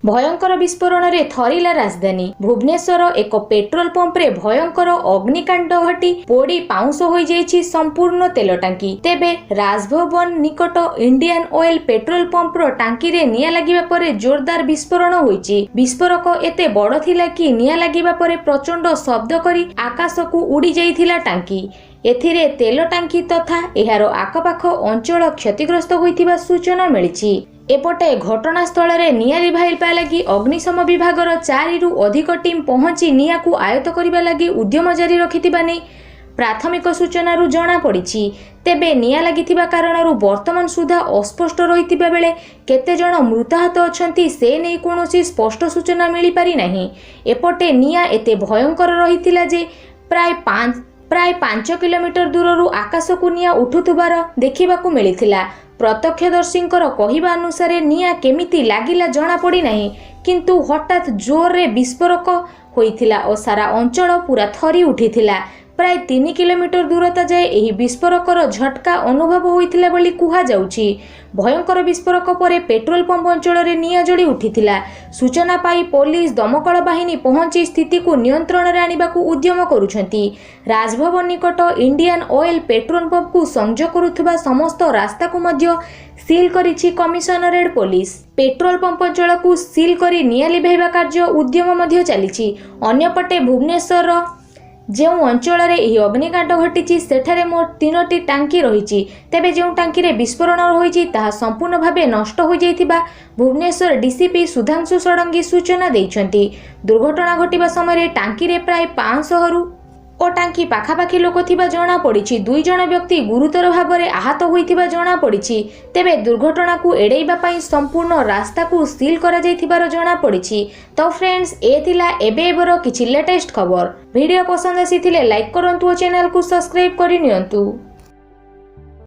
भयंकर विस्फोरण रे थरिला राजधानी भुवनेश्वर एक पेट्रोल पंप रे भयंकर अग्निकांड घटी पोड़ी पाउंस होई जाइछि संपूर्ण तेल टांकी। तेबे राजभवन निकट इंडियन ऑयल पेट्रोल पंप रो टांकी रे निया लागिबा परे जोरदार विस्फोरण होईछि। विस्फोरक एते बड़ थिला कि निया लागिबा परे प्रचंड शब्द करी आकाश को उड़ी जाइथिला टांकी। एथिरे तेल टांकी तथा एहार आखपाख अंचल क्षतिग्रस्त होइथिबा सूचना मिलिछि। एपटे घटनास्थल रे निया लिभाइबा लगी अग्निशम विभागर 4 रु अधिक टीम पहुंची निया को आयत्त करिबा लगी उद्यम जारी रखिथिबा नै प्राथमिक सूचना रु जणा पड़िछि। तेबे निया लागिथिबा कारणरु वर्तमान सुधा अस्पष्ट रहिथिबा बेले केते जण मृताहत अछंती से नै कोनोसी स्पष्ट सूचना मिली पारि नाही। एपटे निया एते भयंकर रहिथिला जे प्राय 5 किलोमीटर दूररू आकाश को निया उठुथुबार देखिबाकू मिलिथिला। प्रत्यक्षदर्शींकर कहिबा अनुसार निया केमिति लागिला जणा पड़ी नाही, किंतु हठात जोर रे विस्फोरक होइथिला और सारा अंचल पूरा थरी उठिथिला। प्राय 3 किलोमीटर दूरता जाए एही विस्फोरकर झटका अनुभव होइथिला बोली कुहा जाउछि। भयंकर विस्फोरक परे पेट्रोल पंप अंचल रे निया जोड़ी उठिथिला। सूचना पाई पुलिस दमकल बाहिनी पहुंची स्थिति को नियंत्रण रे आनिबाकू उद्यम करूछंती। राजभवन निकट इंडियन ऑयल पेट्रोल पंप को संजोग करुथबा समस्त रास्ता को मध्य सील करिछि कमिशनरेट पुलिस। पेट्रोल पंप अंचल को सील करी निया लिभाइबा कार्य उद्यम मध्य चलिछि। अन्यपटे भुवनेश्वर जो अंचल रे एही अग्निकांड घटिछि सेठारे मोट 3टी टांकी रहिछि। तेबे जो टांकी रे विस्फोरण होइछि ताहा संपूर्ण भाबे नष्ट हो जाइथिबा भुवनेश्वर डीसीपी सुधांशु षडंगी सूचना दैछंती। दुर्घटना घटिबा समय टांकी रे प्राय 500 रु ओ टांकी पाखापाखी लोक थिबा जणा पड़िछि। 2 जण व्यक्ति गुरुतर भाबरे आहत होइथिबा जणा पड़िछि। तेबे दुर्घटना को एडैबा पई संपूर्ण रास्ता को सील करा जाइथिबार जणा पड़िछि। तो फ्रेंड्स ए थिला एबेबर किछि लेटेस्ट खबर। वीडियो पसंद आसीथिले लाइक करंतु और चैनल को सब्सक्राइब करि नियंतु।